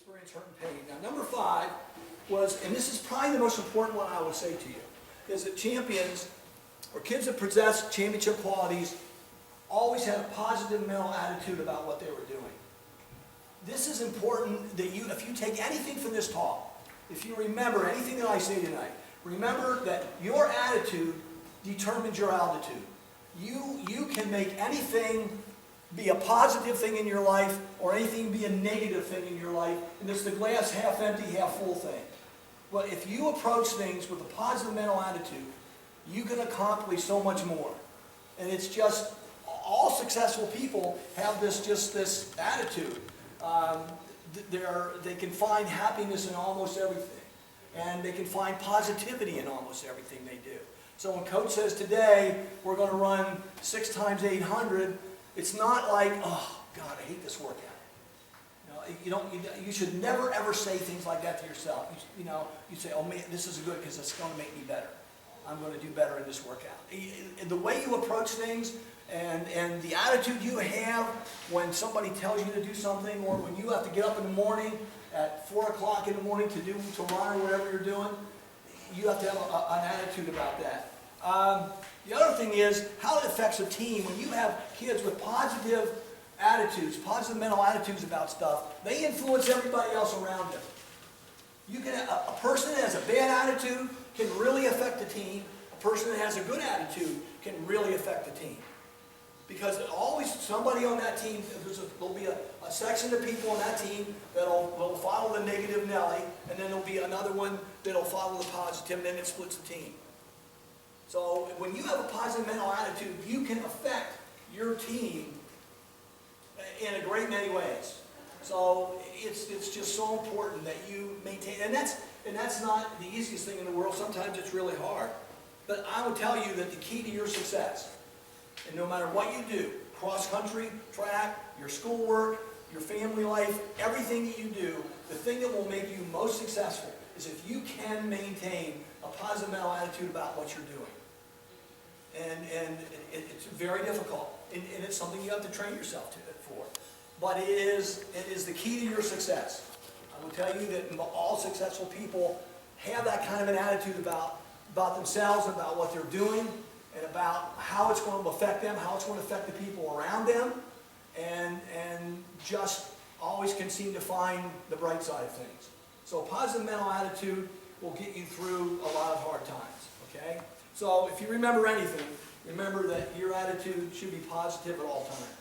experience hurt and pain. Now, number 5 was, and this is probably the most important one I will say to you, is that champions, or kids that possess championship qualities, always had a positive mental attitude about what they were doing. This is important that you, if you take anything from this talk, if you remember anything that I say tonight, remember that your attitude determines your altitude. You can make anything be a positive thing in your life or anything be a negative thing in your life, and it's the glass half empty, half full thing. But if you approach things with a positive mental attitude, you can accomplish so much more. And it's just, all successful people have this attitude. They can find happiness in almost everything. And they can find positivity in almost everything they do. So when Coach says today, we're going to run 6 times 800, it's not like, oh, God, I hate this workout. You should never, ever say things like that to yourself. You say, oh, man, this is good because it's going to make me better. I'm going to do better in this workout. And the way you approach things and the attitude you have when somebody tells you to do something, or when you have to get up in the morning at 4 o'clock in the morning to run or whatever you're doing, you have to have an attitude about that. The other thing is how it affects a team. When you have kids with positive attitudes, positive mental attitudes about stuff, they influence everybody else around them. A person that has a bad attitude can really affect the team. A person that has a good attitude can really affect the team. Because always somebody on that team, there'll be a section of people on that team that'll follow the negative Nelly, and then there'll be another one that'll follow the positive, and then it splits the team. So when you have a positive mental attitude, you can affect your team in a great many ways. So it's just so important that you maintain, and that's not the easiest thing in the world. Sometimes it's really hard. But I would tell you that the key to your success, and no matter what you do, cross country, track, your schoolwork, your family life, everything that you do, the thing that will make you most successful is if you can maintain a positive mental attitude about what you're doing. And it's very difficult, and it's something you have to train yourself for. But it is the key to your success. I will tell you that all successful people have that kind of an attitude about themselves, about what they're doing, and about how it's going to affect them, how it's going to affect the people around them, and just always can seem to find the bright side of things. So a positive mental attitude will get you through a lot of hard times, okay? So if you remember anything, remember that your attitude should be positive at all times.